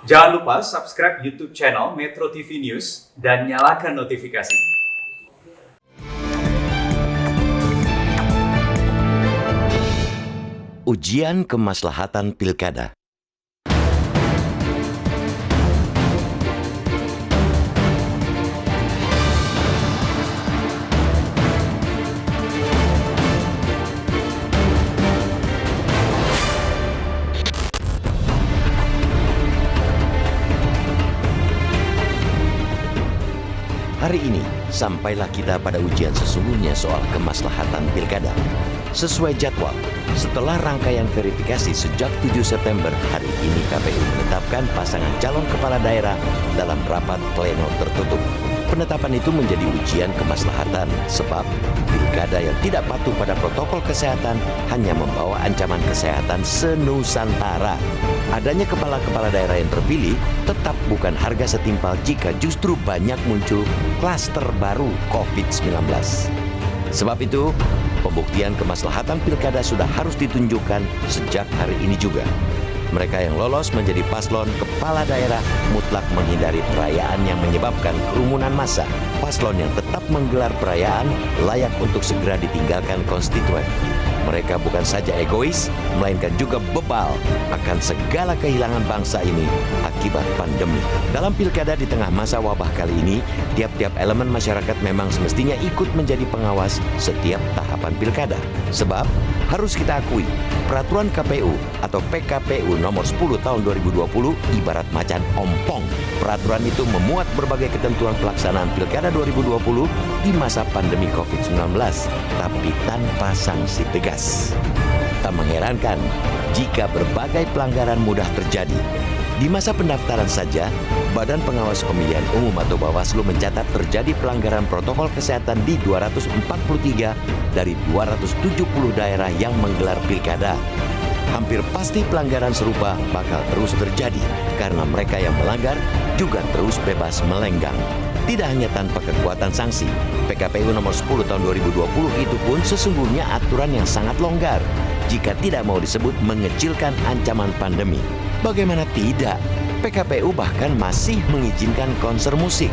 Jangan lupa subscribe YouTube channel Metro TV News dan nyalakan notifikasi. Ujian kemaslahatan pilkada. Hari ini, sampailah kita pada ujian sesungguhnya soal kemaslahatan pilkada. Sesuai jadwal, setelah rangkaian verifikasi sejak 7 September, hari ini KPU menetapkan pasangan calon kepala daerah dalam rapat pleno tertutup. Penetapan itu menjadi ujian kemaslahatan sebab pilkada yang tidak patuh pada protokol kesehatan hanya membawa ancaman kesehatan senusantara. Adanya kepala-kepala daerah yang terpilih tetap bukan harga setimpal jika justru banyak muncul klaster baru COVID-19. Sebab itu, pembuktian kemaslahatan pilkada sudah harus ditunjukkan sejak hari ini juga. Mereka yang lolos menjadi paslon kepala daerah mutlak menghindari perayaan yang menyebabkan kerumunan massa. Paslon yang tetap menggelar perayaan layak untuk segera ditinggalkan konstituen. Mereka bukan saja egois, melainkan juga bebal akan segala kehilangan bangsa ini akibat pandemi. Dalam pilkada di tengah masa wabah kali ini, tiap-tiap elemen masyarakat memang semestinya ikut menjadi pengawas setiap tahapan pilkada. Sebab, harus kita akui, peraturan KPU atau PKPU nomor 10 tahun 2020 ibarat macan ompong. Peraturan itu memuat berbagai ketentuan pelaksanaan pilkada 2020 di masa pandemi COVID-19, tapi tanpa sanksi tegas. Tak mengherankan jika berbagai pelanggaran mudah terjadi. Di masa pendaftaran saja, Badan Pengawas Pemilihan Umum atau Bawaslu mencatat terjadi pelanggaran protokol kesehatan di 243 dari 270 daerah yang menggelar pilkada. Hampir pasti pelanggaran serupa bakal terus terjadi karena mereka yang melanggar juga terus bebas melenggang. Tidak hanya tanpa kekuatan sanksi, PKPU nomor 10 tahun 2020 itu pun sesungguhnya aturan yang sangat longgar jika tidak mau disebut mengecilkan ancaman pandemi. Bagaimana tidak? PKPU bahkan masih mengizinkan konser musik.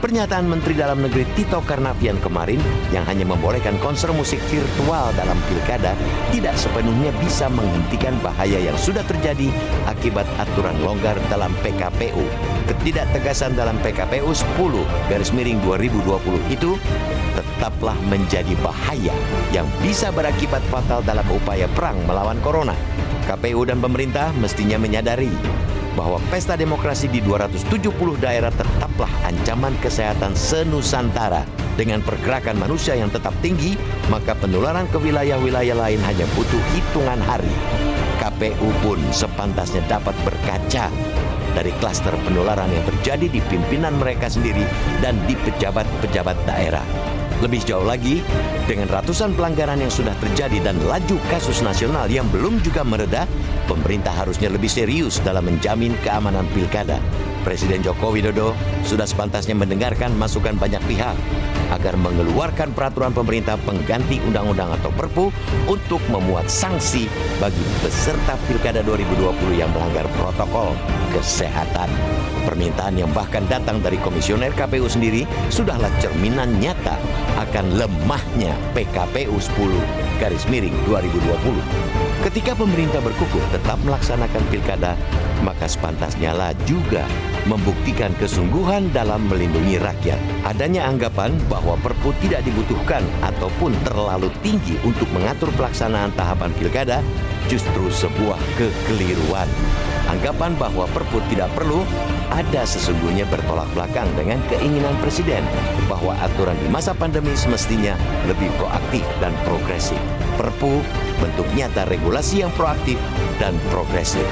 Pernyataan Menteri Dalam Negeri Tito Karnavian kemarin yang hanya membolehkan konser musik virtual dalam pilkada tidak sepenuhnya bisa menghentikan bahaya yang sudah terjadi akibat aturan longgar dalam PKPU. Ketidaktegasan dalam PKPU 10/2020 itu tetaplah menjadi bahaya yang bisa berakibat fatal dalam upaya perang melawan corona. KPU dan pemerintah mestinya menyadari bahwa pesta demokrasi di 270 daerah tetaplah ancaman kesehatan senusantara. Dengan pergerakan manusia yang tetap tinggi, maka penularan ke wilayah-wilayah lain hanya butuh hitungan hari. KPU pun sepantasnya dapat berkaca dari klaster penularan yang terjadi di pimpinan mereka sendiri dan di pejabat-pejabat daerah. Lebih jauh lagi, dengan ratusan pelanggaran yang sudah terjadi dan laju kasus nasional yang belum juga mereda, pemerintah harusnya lebih serius dalam menjamin keamanan pilkada. Presiden Joko Widodo sudah sepantasnya mendengarkan masukan banyak pihak agar mengeluarkan peraturan pemerintah pengganti undang-undang atau Perpu untuk memuat sanksi bagi peserta pilkada 2020 yang melanggar protokol kesehatan. Permintaan yang bahkan datang dari komisioner KPU sendiri sudahlah cerminan nyata akan lemahnya PKPU 10/2020. Ketika pemerintah berkukuh tetap melaksanakan pilkada, maka sepantasnya lah juga membuktikan kesungguhan dalam melindungi rakyat. Adanya anggapan bahwa Perpu tidak dibutuhkan ataupun terlalu tinggi untuk mengatur pelaksanaan tahapan pilkada justru sebuah kekeliruan. Anggapan bahwa Perpu tidak perlu ada sesungguhnya bertolak belakang dengan keinginan Presiden bahwa aturan di masa pandemi semestinya lebih proaktif dan progresif. Perpu bentuk nyata regulasi yang proaktif dan progresif.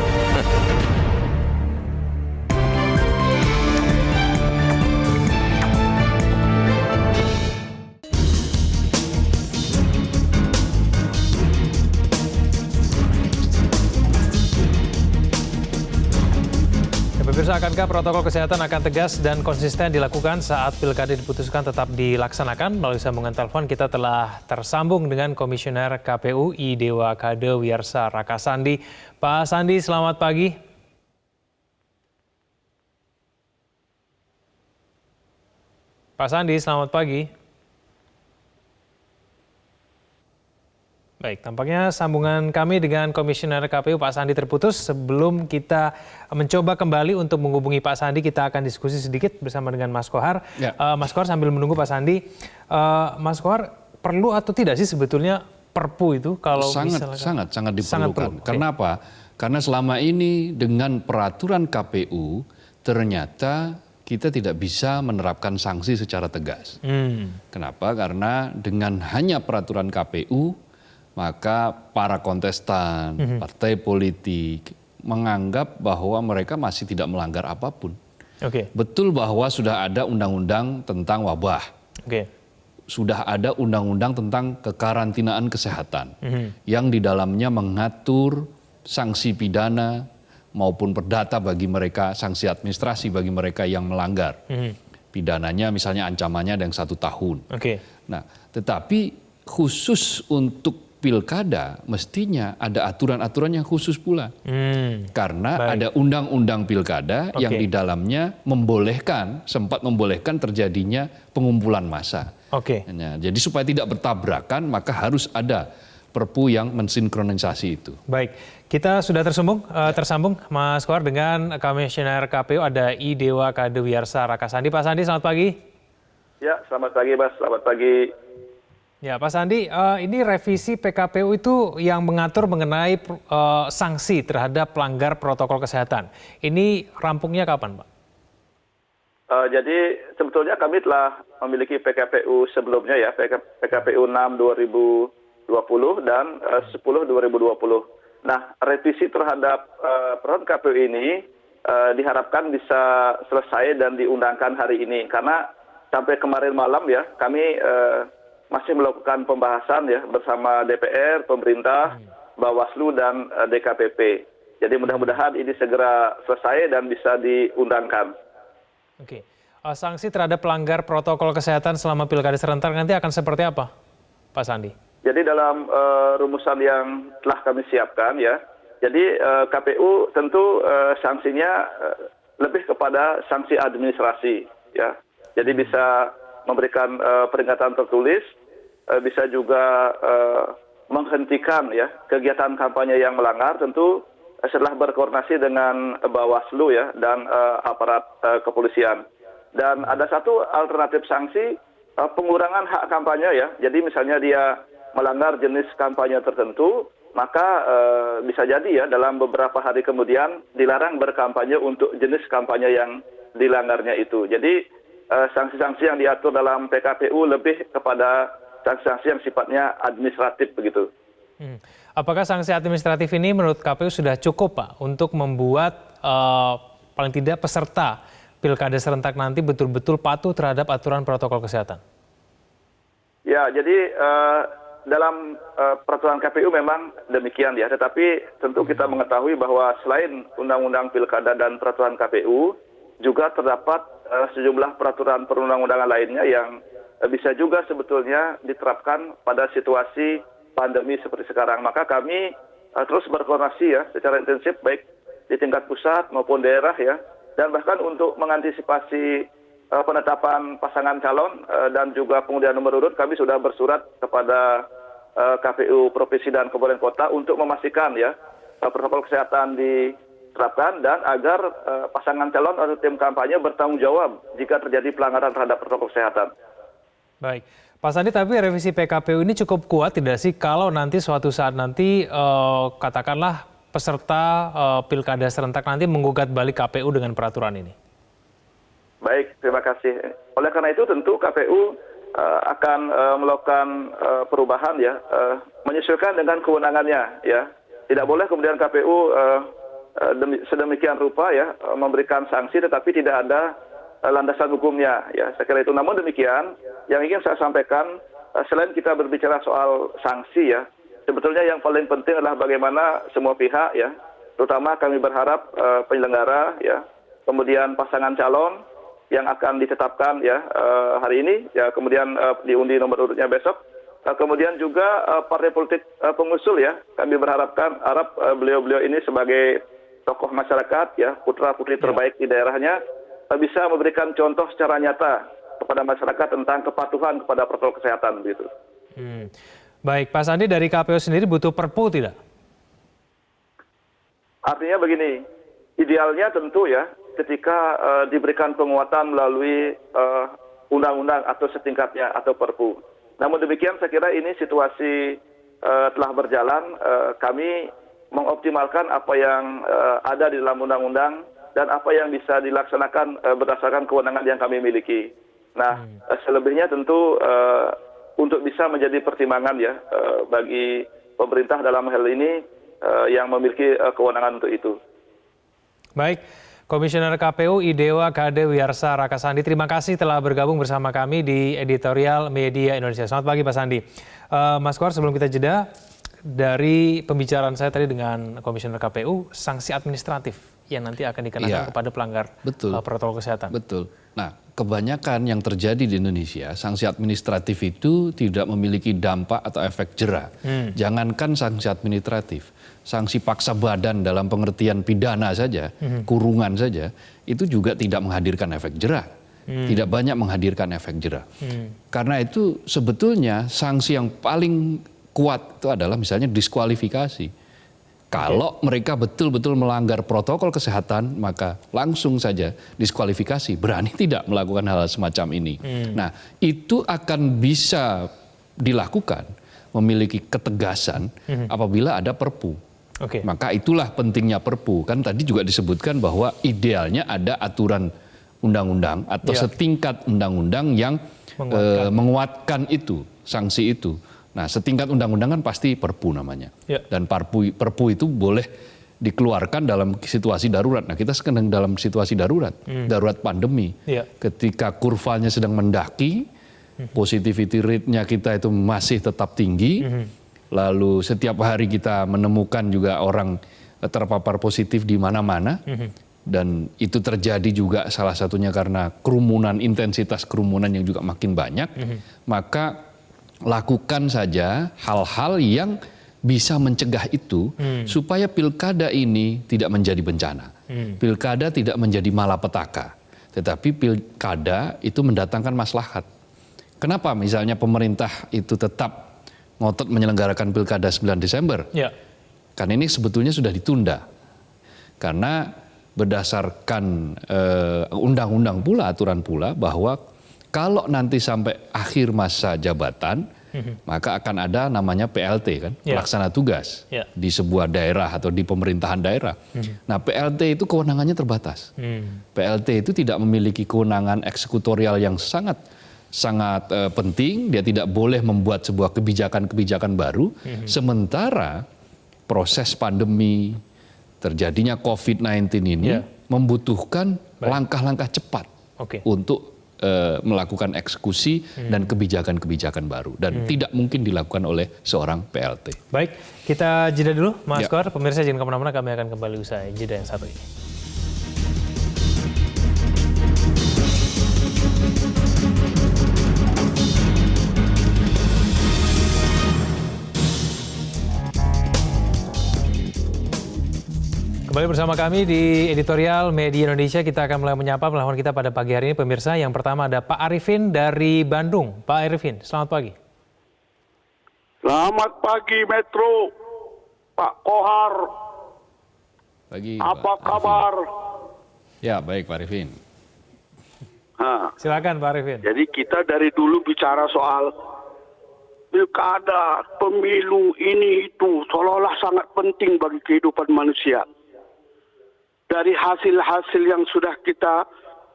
Pemirsa, akankah protokol kesehatan akan tegas dan konsisten dilakukan saat pilkada diputuskan tetap dilaksanakan? Melalui sambungan telepon kita telah tersambung dengan Komisioner KPU Idewa Kade Wiyarsa Rakasandi. Pak Sandi, selamat pagi. Pak Sandi, selamat pagi. Baik, tampaknya sambungan kami dengan Komisioner KPU Pak Sandi terputus. Sebelum kita mencoba kembali untuk menghubungi Pak Sandi, kita akan diskusi sedikit bersama dengan Mas Kohar. Ya. Mas Kohar sambil menunggu Pak Sandi, Mas Kohar perlu atau tidak sih sebetulnya Perpu itu kalau sangat diperlukan. Sangat perlu. Karena apa? Karena selama ini dengan peraturan KPU ternyata kita tidak bisa menerapkan sanksi secara tegas. Kenapa? Karena dengan hanya peraturan KPU maka para kontestan, partai politik menganggap bahwa mereka masih tidak melanggar apapun. Betul bahwa sudah ada undang-undang tentang wabah. Sudah ada undang-undang tentang kekarantinaan kesehatan yang di dalamnya mengatur sanksi pidana maupun perdata bagi mereka, sanksi administrasi bagi mereka yang melanggar. Pidananya misalnya ancamannya ada yang 1 tahun. Nah, tetapi khusus untuk pilkada mestinya ada aturan-aturan yang khusus pula. Karena ada undang-undang pilkada yang di dalamnya sempat membolehkan terjadinya pengumpulan massa. Nah, jadi supaya tidak bertabrakan maka harus ada Perpu yang mensinkronisasi itu. Baik, kita sudah tersambung Mas Kohar dengan Komisioner KPU ada I Dewa Kadewiyarsa Rakasandi. Pak Sandi, selamat pagi. Ya, selamat pagi Mas, selamat pagi. Ya, Pak Sandi, ini revisi PKPU itu yang mengatur mengenai sanksi terhadap pelanggar protokol kesehatan. Ini rampungnya kapan, Pak? Jadi sebetulnya kami telah memiliki PKPU sebelumnya ya, PKPU 6 2020 dan 10 2020. Nah, revisi terhadap peraturan KPU ini diharapkan bisa selesai dan diundangkan hari ini. Karena sampai kemarin malam ya, kami masih melakukan pembahasan ya bersama DPR, pemerintah, Bawaslu dan DKPP. Jadi mudah-mudahan ini segera selesai dan bisa diundangkan. Sanksi terhadap pelanggar protokol kesehatan selama pilkada serentak nanti akan seperti apa, Pak Sandi? Jadi dalam rumusan yang telah kami siapkan ya, jadi KPU tentu sanksinya lebih kepada sanksi administrasi ya. Jadi bisa memberikan peringatan tertulis, bisa juga menghentikan ya kegiatan kampanye yang melanggar, tentu setelah berkoordinasi dengan Bawaslu ya dan aparat kepolisian. Dan ada satu alternatif sanksi pengurangan hak kampanye ya. Jadi misalnya dia melanggar jenis kampanye tertentu, maka bisa jadi ya dalam beberapa hari kemudian dilarang berkampanye untuk jenis kampanye yang dilanggarnya itu. Jadi sanksi-sanksi yang diatur dalam PKPU lebih kepada sanksi-sanksi yang sifatnya administratif begitu. Apakah sanksi administratif ini menurut KPU sudah cukup, Pak, untuk membuat paling tidak peserta pilkada serentak nanti betul-betul patuh terhadap aturan protokol kesehatan? Ya, jadi dalam peraturan KPU memang demikian ya. Tetapi tentu kita mengetahui bahwa selain undang-undang pilkada dan peraturan KPU, juga terdapat sejumlah peraturan perundang-undangan lainnya yang bisa juga sebetulnya diterapkan pada situasi pandemi seperti sekarang. Maka kami terus berkoordinasi ya secara intensif baik di tingkat pusat maupun daerah ya, dan bahkan untuk mengantisipasi penetapan pasangan calon dan juga pengundian nomor urut, kami sudah bersurat kepada KPU Provinsi dan Kabupaten Kota untuk memastikan ya protokol kesehatan diterapkan dan agar pasangan calon atau tim kampanye bertanggung jawab jika terjadi pelanggaran terhadap protokol kesehatan. Baik, Pak Sandi, tapi revisi PKPU ini cukup kuat tidak sih kalau nanti suatu saat nanti katakanlah peserta pilkada serentak nanti menggugat balik KPU dengan peraturan ini? Baik, terima kasih. Oleh karena itu tentu KPU akan melakukan perubahan ya, menyesuaikan dengan kewenangannya ya. Tidak boleh kemudian KPU sedemikian rupa ya memberikan sanksi tetapi tidak ada landasan hukumnya ya. Saya kira itu. Namun demikian, yang ingin saya sampaikan selain kita berbicara soal sanksi ya, sebetulnya yang paling penting adalah bagaimana semua pihak ya, terutama kami berharap penyelenggara ya, kemudian pasangan calon yang akan ditetapkan ya hari ini ya, kemudian diundi nomor urutnya besok, kemudian juga partai politik pengusul ya, kami harap beliau-beliau ini sebagai tokoh masyarakat ya, putra-putri terbaik di daerahnya bisa memberikan contoh secara nyata kepada masyarakat tentang kepatuhan kepada protokol kesehatan begitu. Baik, Pak Sandi, dari KPU sendiri butuh perpu tidak? Artinya begini, idealnya tentu ya ketika diberikan penguatan melalui undang-undang atau setingkatnya atau perpu. Namun demikian saya kira ini situasi telah berjalan, kami mengoptimalkan apa yang ada di dalam undang-undang dan apa yang bisa dilaksanakan berdasarkan kewenangan yang kami miliki. Nah, selebihnya tentu untuk bisa menjadi pertimbangan ya bagi pemerintah dalam hal ini yang memiliki kewenangan untuk itu. Baik, Komisioner KPU Idewa Kade Wiyarsa Rakasandi, terima kasih telah bergabung bersama kami di Editorial Media Indonesia. Selamat pagi Pak Sandi. Mas Kuar, sebelum kita jeda, dari pembicaraan saya tadi dengan Komisioner KPU, sanksi administratif yang nanti akan dikenakan kepada pelanggar protokol kesehatan. Betul. Nah, kebanyakan yang terjadi di Indonesia, sanksi administratif itu tidak memiliki dampak atau efek jera. Jangankan sanksi administratif, sanksi paksa badan dalam pengertian pidana saja, kurungan saja, itu juga tidak menghadirkan efek jera. Tidak banyak menghadirkan efek jera. Karena itu sebetulnya sanksi yang paling kuat itu adalah misalnya diskualifikasi. Kalau mereka betul-betul melanggar protokol kesehatan, maka langsung saja diskualifikasi, berani tidak melakukan hal semacam ini. Nah, itu akan bisa dilakukan, memiliki ketegasan apabila ada perpu. Maka itulah pentingnya perpu. Kan tadi juga disebutkan bahwa idealnya ada aturan undang-undang atau setingkat undang-undang yang menguatkan itu, sanksi itu. Nah, setingkat undang-undang kan pasti perpu namanya. Dan perpu itu boleh dikeluarkan dalam situasi darurat. Nah, kita sedang dalam situasi darurat, darurat pandemi. Ketika kurvanya sedang mendaki, positivity rate-nya kita itu masih tetap tinggi, lalu setiap hari kita menemukan juga orang terpapar positif di mana-mana, dan itu terjadi juga salah satunya karena kerumunan, intensitas kerumunan yang juga makin banyak, maka lakukan saja hal-hal yang bisa mencegah itu supaya pilkada ini tidak menjadi bencana. Pilkada tidak menjadi malapetaka. Tetapi pilkada itu mendatangkan maslahat. Kenapa misalnya pemerintah itu tetap ngotot menyelenggarakan pilkada 9 Desember? Karena ini sebetulnya sudah ditunda. Karena berdasarkan undang-undang pula, aturan pula bahwa kalau nanti sampai akhir masa jabatan, maka akan ada namanya PLT kan, pelaksana tugas di sebuah daerah atau di pemerintahan daerah. Nah, PLT itu kewenangannya terbatas. PLT itu tidak memiliki kewenangan eksekutorial yang sangat penting. Dia tidak boleh membuat sebuah kebijakan-kebijakan baru. Sementara proses pandemi, terjadinya COVID-19 ini membutuhkan langkah-langkah cepat untuk melakukan eksekusi dan kebijakan-kebijakan baru, dan tidak mungkin dilakukan oleh seorang PLT. Baik, kita jeda dulu, Mas Kuar. Pemirsa jangan kemana-mana, kami akan kembali usai jeda yang satu ini. Kembali bersama kami di Editorial Media Indonesia. Kita akan mulai menyapa melawan kita pada pagi hari ini, pemirsa. Yang pertama ada Pak Arifin dari Bandung. Pak Arifin, selamat pagi. Selamat pagi Metro, Pak Kohar. Pagi. Apa Pak kabar? Arifin. Ya, baik Pak Arifin. Silakan Pak Arifin. Jadi kita dari dulu bicara soal pilkada, pemilu, ini itu, seolah-olah sangat penting bagi kehidupan manusia. Dari hasil-hasil yang sudah kita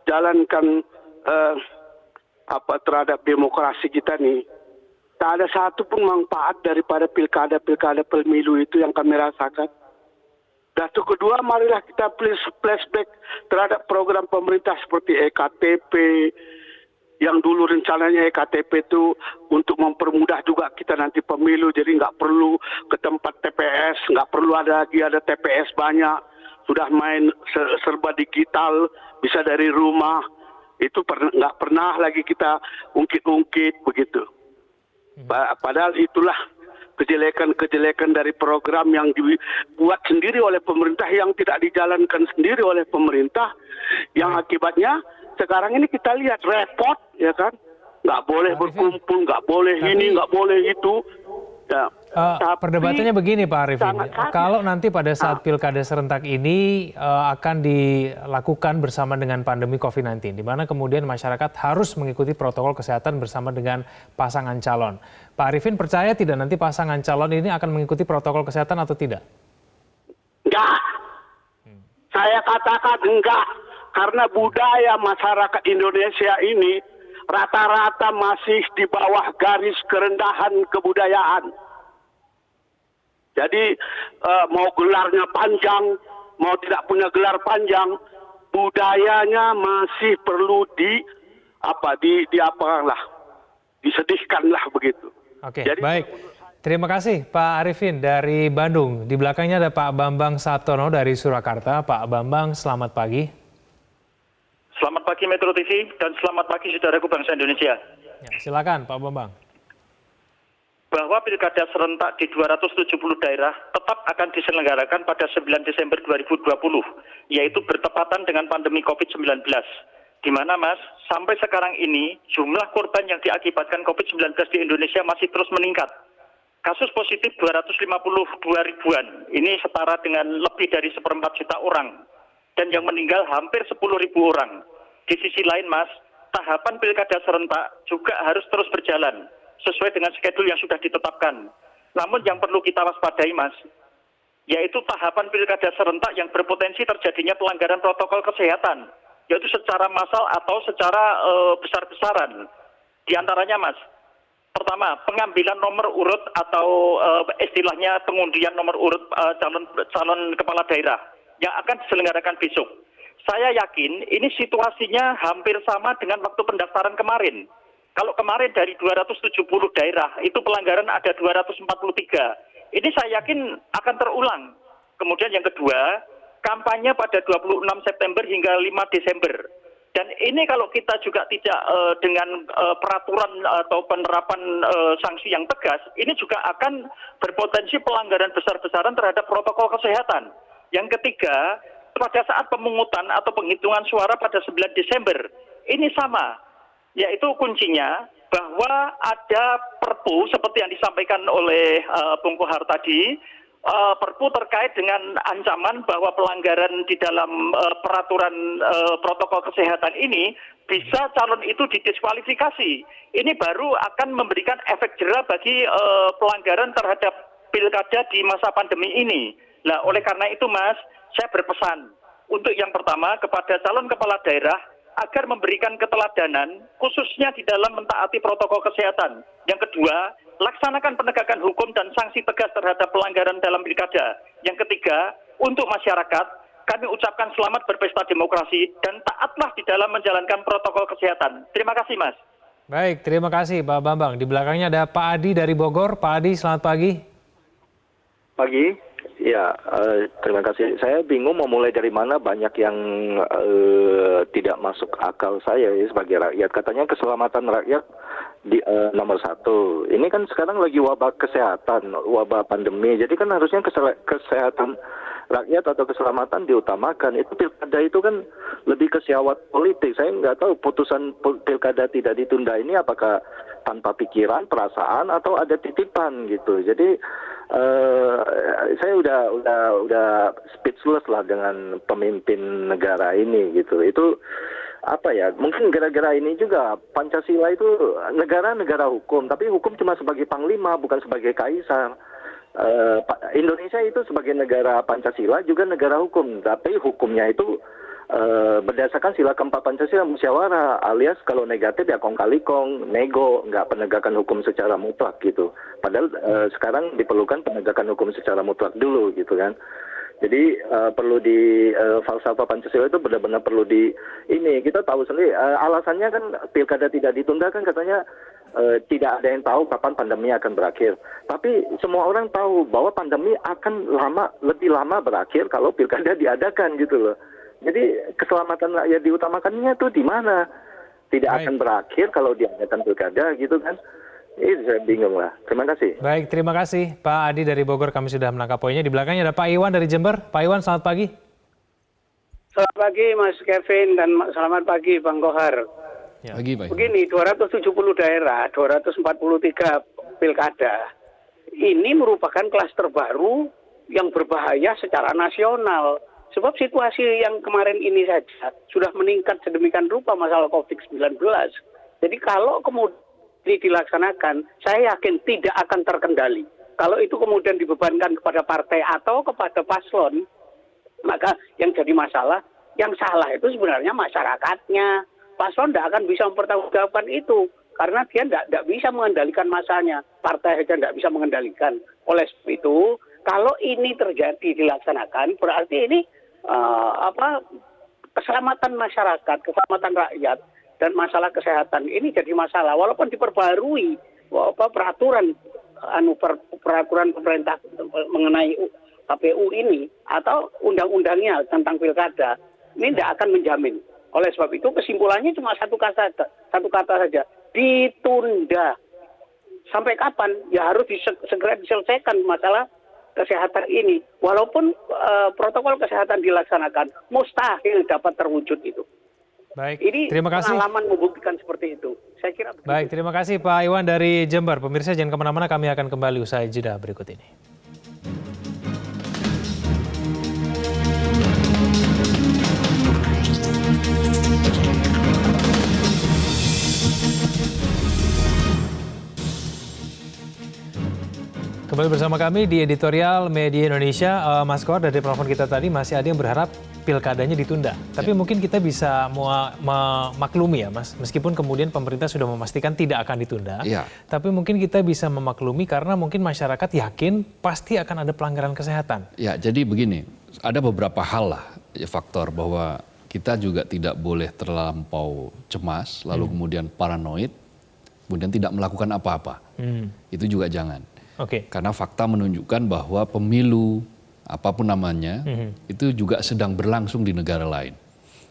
jalankan terhadap demokrasi kita nih, tak ada satu pun manfaat daripada pilkada pemilu itu yang kami rasakan. Dan kedua, marilah kita flashback terhadap program pemerintah seperti EKTP, yang dulu rencananya EKTP itu untuk mempermudah juga kita nanti pemilu, jadi nggak perlu ke tempat TPS, nggak perlu ada TPS banyak. Sudah main serba digital, bisa dari rumah, itu nggak pernah lagi kita ungkit-ungkit begitu. Padahal itulah kejelekan-kejelekan dari program yang dibuat sendiri oleh pemerintah, yang tidak dijalankan sendiri oleh pemerintah, yang akibatnya sekarang ini kita lihat repot, ya kan? Nggak boleh berkumpul, nggak boleh ini, nggak boleh itu. Ya, Perdebatannya begini Pak Arifin, sangat. kalau nanti pada saat pilkada serentak ini akan dilakukan bersama dengan pandemi COVID-19, di mana kemudian masyarakat harus mengikuti protokol kesehatan bersama dengan pasangan calon. Pak Arifin percaya tidak nanti pasangan calon ini akan mengikuti protokol kesehatan atau tidak? Enggak. Saya katakan enggak. Karena budaya masyarakat Indonesia ini rata-rata masih di bawah garis kerendahan kebudayaan. Jadi mau gelarnya panjang, mau tidak punya gelar panjang, budayanya masih perlu disedihkanlah begitu. Oke, Jadi, baik. Terima kasih Pak Arifin dari Bandung. Di belakangnya ada Pak Bambang Sabtono dari Surakarta. Pak Bambang, selamat pagi. Selamat pagi Metro TV dan selamat pagi saudaraku bangsa Indonesia. Ya, silakan Pak Bambang. Bahwa pilkada serentak di 270 daerah tetap akan diselenggarakan pada 9 Desember 2020, yaitu bertepatan dengan pandemi COVID-19. Di mana Mas, sampai sekarang ini jumlah korban yang diakibatkan COVID-19 di Indonesia masih terus meningkat. Kasus positif 252 ribuan, ini setara dengan lebih dari 1,4 juta orang. Dan yang meninggal hampir 10.000 orang. Di sisi lain Mas, tahapan pilkada serentak juga harus terus berjalan sesuai dengan schedule yang sudah ditetapkan. Namun yang perlu kita waspadai Mas, yaitu tahapan pilkada serentak yang berpotensi terjadinya pelanggaran protokol kesehatan, yaitu secara massal atau secara besar-besaran. Di antaranya Mas, pertama, pengambilan nomor urut atau istilahnya pengundian nomor urut calon kepala daerah yang akan diselenggarakan besok. Saya yakin ini situasinya hampir sama dengan waktu pendaftaran kemarin. Kalau kemarin dari 270 daerah, itu pelanggaran ada 243. Ini saya yakin akan terulang. Kemudian yang kedua, kampanye pada 26 September hingga 5 Desember. Dan ini kalau kita juga tidak dengan peraturan atau penerapan sanksi yang tegas, ini juga akan berpotensi pelanggaran besar-besaran terhadap protokol kesehatan. Yang ketiga, pada saat pemungutan atau penghitungan suara pada 9 Desember, ini sama. Yaitu kuncinya bahwa ada perpu seperti yang disampaikan oleh Bung Kohar tadi, perpu terkait dengan ancaman bahwa pelanggaran di dalam peraturan protokol kesehatan ini bisa calon itu didiskualifikasi. Ini baru akan memberikan efek jera bagi pelanggaran terhadap pilkada di masa pandemi ini. Nah, oleh karena itu Mas, saya berpesan untuk yang pertama kepada calon kepala daerah agar memberikan keteladanan khususnya di dalam mentaati protokol kesehatan. Yang kedua, laksanakan penegakan hukum dan sanksi tegas terhadap pelanggaran dalam pilkada. Yang ketiga, untuk masyarakat, kami ucapkan selamat berpesta demokrasi dan taatlah di dalam menjalankan protokol kesehatan. Terima kasih Mas. Baik, terima kasih Pak Bambang. Di belakangnya ada Pak Adi dari Bogor. Pak Adi, selamat pagi. Pagi. Ya, terima kasih. Saya bingung mau mulai dari mana, banyak yang tidak masuk akal saya ya, sebagai rakyat. Katanya keselamatan rakyat di nomor 1. Ini kan sekarang lagi wabah kesehatan, wabah pandemi. Jadi kan harusnya kesehatan rakyat atau keselamatan diutamakan. Itu pilkada itu kan lebih ke siawat politik. Saya nggak tahu putusan pilkada tidak ditunda ini apakah tanpa pikiran, perasaan, atau ada titipan gitu. Jadi saya udah speechless lah dengan pemimpin negara ini gitu. Itu apa ya? Mungkin gara-gara ini juga Pancasila itu negara hukum, tapi hukum cuma sebagai panglima bukan sebagai kaisar. Indonesia itu sebagai negara Pancasila juga negara hukum, tapi hukumnya itu berdasarkan sila keempat Pancasila, musyawarah, alias kalau negatif ya kong kali kong, nego, nggak penegakan hukum secara mutlak gitu. Padahal sekarang diperlukan penegakan hukum secara mutlak dulu gitu kan. Jadi perlu di falsafah Pancasila itu benar-benar perlu di ini. Kita tahu sendiri alasannya kan pilkada tidak ditunda kan katanya tidak ada yang tahu kapan pandemi akan berakhir. Tapi semua orang tahu bahwa pandemi akan lebih lama berakhir kalau pilkada diadakan gitu loh. Jadi keselamatan rakyat diutamakannya tuh di mana? Tidak akan berakhir kalau diadakan pilkada gitu kan. Ini saya bingung lah. Terima kasih. Baik, terima kasih Pak Adi dari Bogor. Kami sudah menangkap poinnya. Di belakangnya ada Pak Iwan dari Jember. Pak Iwan, selamat pagi. Selamat pagi Mas Kevin dan selamat pagi Bang Kohar. Ya. Begini, 270 daerah, 243 pilkada, ini merupakan klaster baru yang berbahaya secara nasional. Sebab situasi yang kemarin ini saja sudah meningkat sedemikian rupa masalah COVID-19. Jadi kalau kemudian ini dilaksanakan, saya yakin tidak akan terkendali. Kalau itu kemudian dibebankan kepada partai atau kepada paslon, maka yang jadi masalah, yang salah itu sebenarnya masyarakatnya. Paslon tidak akan bisa mempertanggungjawabkan itu karena dia tidak bisa mengendalikan masanya, partai saja tidak bisa mengendalikan. Oleh sebab itu, kalau ini terjadi dilaksanakan, berarti ini keselamatan masyarakat, keselamatan rakyat dan masalah kesehatan ini jadi masalah. Walaupun diperbarui peraturan pemerintah mengenai KPU ini atau undang-undangnya tentang pilkada, ini tidak akan menjamin. Oleh sebab itu kesimpulannya cuma satu kata saja, ditunda. Sampai kapan? Ya harus segera diselesaikan masalah kesehatan ini. Walaupun protokol kesehatan dilaksanakan, mustahil dapat terwujud itu. Baik, ini terima kasih. Pengalaman membuktikan seperti itu. Saya kira begitu. Baik, terima kasih Pak Iwan dari Jember. Pemirsa jangan kemana-mana, kami akan kembali usai jeda berikut ini. Kembali bersama kami di editorial Media Indonesia. Mas Kor, dari telepon kita tadi masih ada yang berharap pilkadanya ditunda. Tapi mungkin kita bisa memaklumi ya Mas, meskipun kemudian pemerintah sudah memastikan tidak akan ditunda. Tapi mungkin kita bisa memaklumi karena mungkin masyarakat yakin pasti akan ada pelanggaran kesehatan. Ya, jadi begini, ada beberapa hal lah faktor bahwa kita juga tidak boleh terlampau cemas, lalu kemudian paranoid, kemudian tidak melakukan apa-apa. Itu juga jangan. Karena fakta menunjukkan bahwa pemilu apapun namanya itu juga sedang berlangsung di negara lain.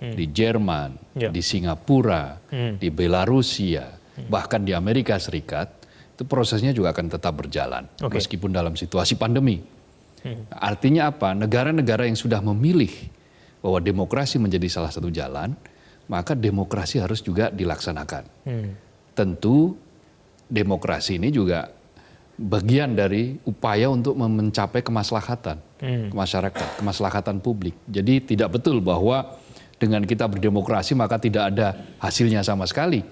Di Jerman, di Singapura, di Belarusia, bahkan di Amerika Serikat, itu prosesnya juga akan tetap berjalan meskipun dalam situasi pandemi. Artinya apa? Negara-negara yang sudah memilih bahwa demokrasi menjadi salah satu jalan, maka demokrasi harus juga dilaksanakan. Tentu demokrasi ini juga bagian dari upaya untuk mencapai kemaslahatan masyarakat, kemaslahatan publik. Jadi tidak betul bahwa dengan kita berdemokrasi maka tidak ada hasilnya sama sekali.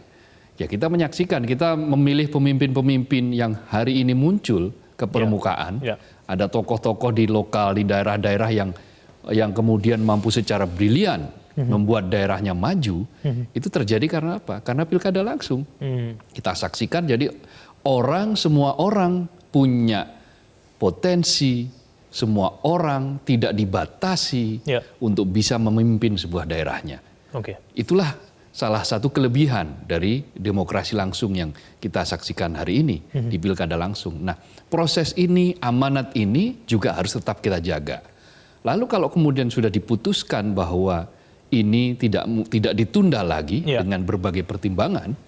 Ya kita menyaksikan, kita memilih pemimpin-pemimpin yang hari ini muncul ke permukaan. Ada tokoh-tokoh di lokal, di daerah-daerah yang kemudian mampu secara brilian membuat daerahnya maju. Itu terjadi karena apa? Karena pilkada langsung. Kita saksikan, jadi semua orang punya potensi, semua orang tidak dibatasi untuk bisa memimpin sebuah daerahnya. Itulah salah satu kelebihan dari demokrasi langsung yang kita saksikan hari ini di pilkada langsung. Nah, proses ini, amanat ini juga harus tetap kita jaga. Lalu kalau kemudian sudah diputuskan bahwa ini tidak ditunda lagi dengan berbagai pertimbangan,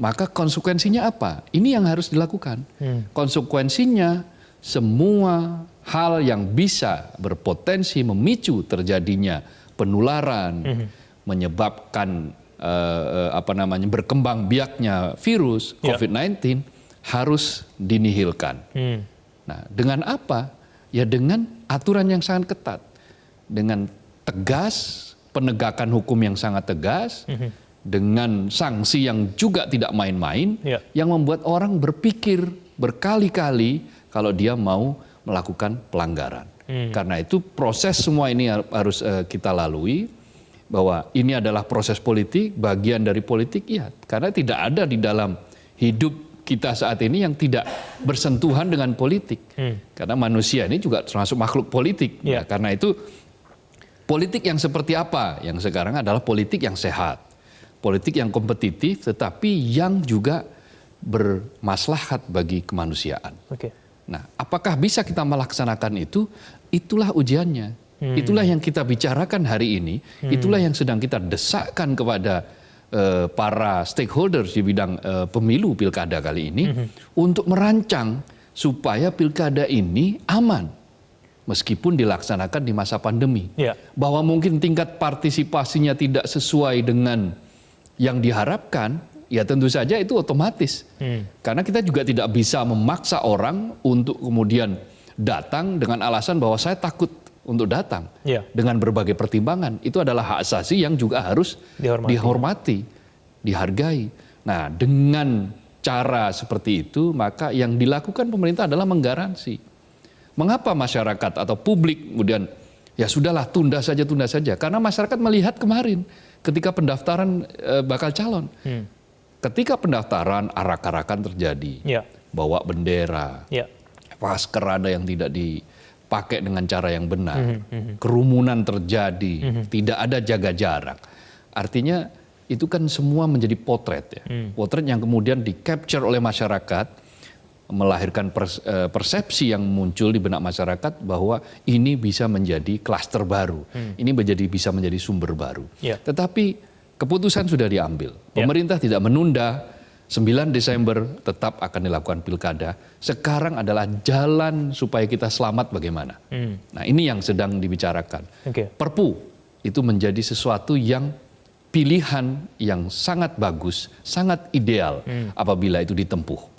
maka konsekuensinya apa? Ini yang harus dilakukan. Konsekuensinya semua hal yang bisa berpotensi memicu terjadinya penularan, menyebabkan berkembang biaknya virus COVID-19 harus dinihilkan. Nah, dengan apa? Ya dengan aturan yang sangat ketat, dengan tegas, penegakan hukum yang sangat tegas, dengan sanksi yang juga tidak main-main, yang membuat orang berpikir berkali-kali kalau dia mau melakukan pelanggaran. Karena itu proses semua ini harus kita lalui, bahwa ini adalah proses politik, bagian dari politik, ya. Karena tidak ada di dalam hidup kita saat ini yang tidak bersentuhan dengan politik. Karena manusia ini juga termasuk makhluk politik. Karena itu politik yang seperti apa? Yang sekarang adalah politik yang sehat. Politik yang kompetitif tetapi yang juga bermaslahat bagi kemanusiaan. Nah, apakah bisa kita melaksanakan itu? Itulah ujiannya. Itulah yang kita bicarakan hari ini. Itulah yang sedang kita desakkan kepada para stakeholders di bidang pemilu pilkada kali ini untuk merancang supaya pilkada ini aman meskipun dilaksanakan di masa pandemi. Bahwa mungkin tingkat partisipasinya tidak sesuai dengan yang diharapkan ya tentu saja itu otomatis. Karena kita juga tidak bisa memaksa orang untuk kemudian datang dengan alasan bahwa saya takut untuk datang. Iya. Dengan berbagai pertimbangan. Itu adalah hak asasi yang juga harus dihormati, dihargai. Nah, dengan cara seperti itu, maka yang dilakukan pemerintah adalah menggaransi. Mengapa masyarakat atau publik kemudian ya sudahlah tunda saja. Karena masyarakat melihat kemarin ketika pendaftaran bakal calon. Ketika pendaftaran arak-arakan terjadi. Ya. Bawa bendera, Ya. masker ada yang tidak dipakai dengan cara yang benar, kerumunan terjadi, tidak ada jaga jarak. Artinya itu kan semua menjadi potret ya. Potret yang kemudian di-capture oleh masyarakat, melahirkan persepsi yang muncul di benak masyarakat bahwa ini bisa menjadi klaster baru, ini bisa menjadi sumber baru. Ya. Tetapi keputusan sudah diambil. Pemerintah tidak menunda, 9 Desember tetap akan dilakukan pilkada. Sekarang adalah jalan supaya kita selamat bagaimana. Nah ini yang sedang dibicarakan. Perpu itu menjadi sesuatu yang pilihan yang sangat bagus, sangat ideal apabila itu ditempuh.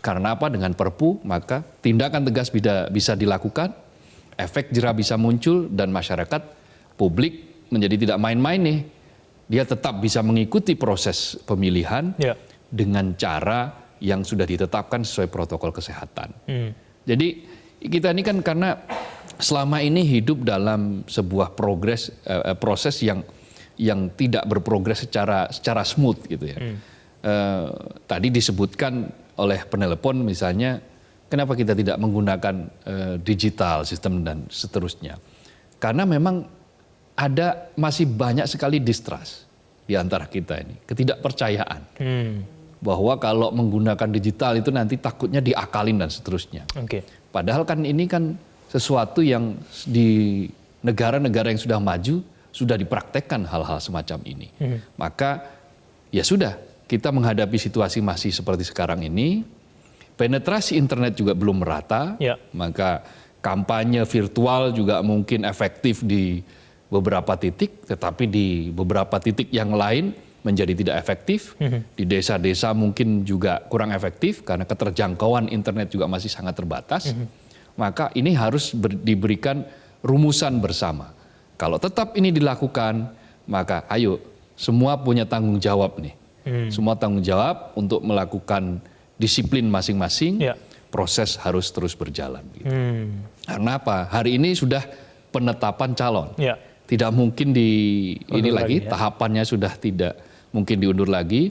Karena apa? Dengan Perpu maka tindakan tegas bisa dilakukan, efek jerah bisa muncul dan masyarakat, publik menjadi tidak main-main nih. Dia tetap bisa mengikuti proses pemilihan dengan cara yang sudah ditetapkan sesuai protokol kesehatan. Jadi kita ini kan karena selama ini hidup dalam sebuah proses yang tidak berprogres secara smooth gitu ya. Tadi disebutkan oleh penelepon misalnya, kenapa kita tidak menggunakan digital sistem dan seterusnya. Karena memang masih banyak sekali distrust di antara kita ini, ketidakpercayaan. Bahwa kalau menggunakan digital itu nanti takutnya diakalin dan seterusnya. Padahal kan ini kan sesuatu yang di negara-negara yang sudah maju sudah dipraktekkan hal-hal semacam ini. Maka ya sudah, kita menghadapi situasi masih seperti sekarang ini, penetrasi internet juga belum merata, maka kampanye virtual juga mungkin efektif di beberapa titik, tetapi di beberapa titik yang lain menjadi tidak efektif. Di desa-desa mungkin juga kurang efektif karena keterjangkauan internet juga masih sangat terbatas. Maka ini harus diberikan rumusan bersama. Kalau tetap ini dilakukan, maka ayo semua punya tanggung jawab nih. Semua tanggung jawab untuk melakukan disiplin masing-masing. Proses harus terus berjalan. Gitu. Karena apa? Hari ini sudah penetapan calon. Tidak mungkin ini lagi tahapannya sudah tidak mungkin diundur lagi.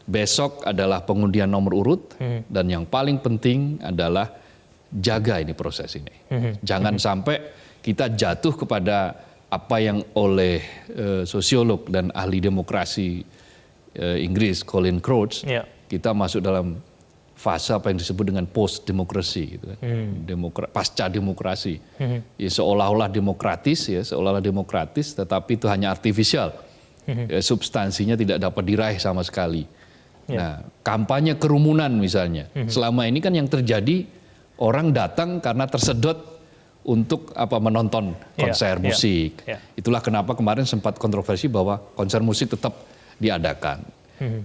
Besok adalah pengundian nomor urut dan yang paling penting adalah jaga ini proses ini. Jangan sampai kita jatuh kepada apa yang oleh sosiolog dan ahli demokrasi Inggris Colin Crouch, kita masuk dalam fase apa yang disebut dengan post demokrasi gitu kan. Pasca demokrasi. Ya, seolah-olah demokratis tetapi itu hanya artifisial. Ya, substansinya tidak dapat diraih sama sekali. Nah, kampanye kerumunan misalnya. Selama ini kan yang terjadi orang datang karena tersedot untuk menonton konser musik. Itulah kenapa kemarin sempat kontroversi bahwa konser musik tetap diadakan.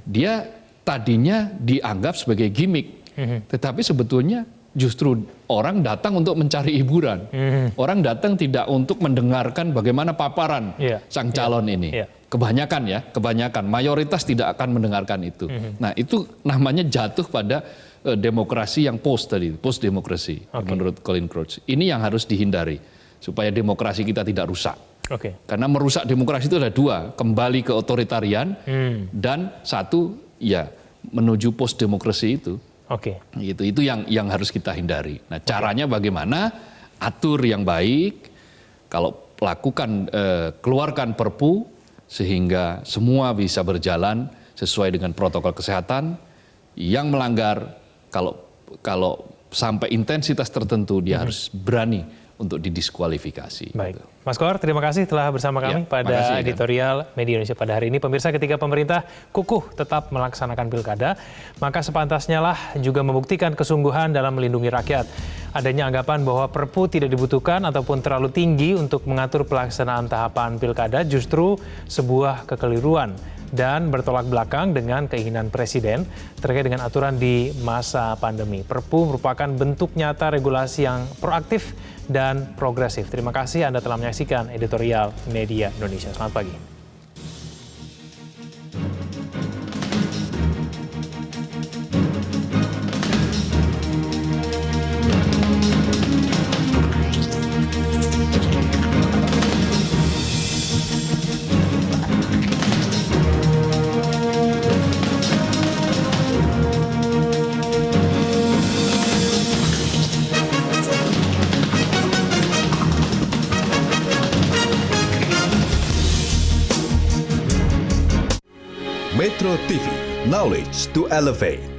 Dia tadinya dianggap sebagai gimmick, tetapi sebetulnya justru orang datang untuk mencari hiburan. Orang datang tidak untuk mendengarkan bagaimana paparan sang calon ini. Kebanyakan mayoritas tidak akan mendengarkan itu. Nah, itu namanya jatuh pada demokrasi yang post demokrasi menurut Colin Crouch. Ini yang harus dihindari supaya demokrasi kita tidak rusak. Karena merusak demokrasi itu ada dua, kembali ke otoritarian dan satu menuju post demokrasi itu. Itu yang harus kita hindari. Nah, caranya bagaimana? Atur yang baik. Kalau keluarkan Perpu sehingga semua bisa berjalan sesuai dengan protokol kesehatan. Yang melanggar kalau sampai intensitas tertentu dia harus berani untuk didiskualifikasi. Baik, Mas Kohar, terima kasih telah bersama kami Ya, pada makasih, Dan. editorial Media Indonesia pada hari ini. Pemirsa, ketika pemerintah kukuh tetap melaksanakan pilkada, maka sepantasnya lah juga membuktikan kesungguhan dalam melindungi rakyat. Adanya anggapan bahwa Perpu tidak dibutuhkan ataupun terlalu tinggi untuk mengatur pelaksanaan tahapan pilkada justru sebuah kekeliruan dan bertolak belakang dengan keinginan Presiden terkait dengan aturan di masa pandemi. Perpu merupakan bentuk nyata regulasi yang proaktif dan progresif. Terima kasih Anda telah menyaksikan editorial Media Indonesia. Selamat pagi. Metro TV, knowledge to elevate.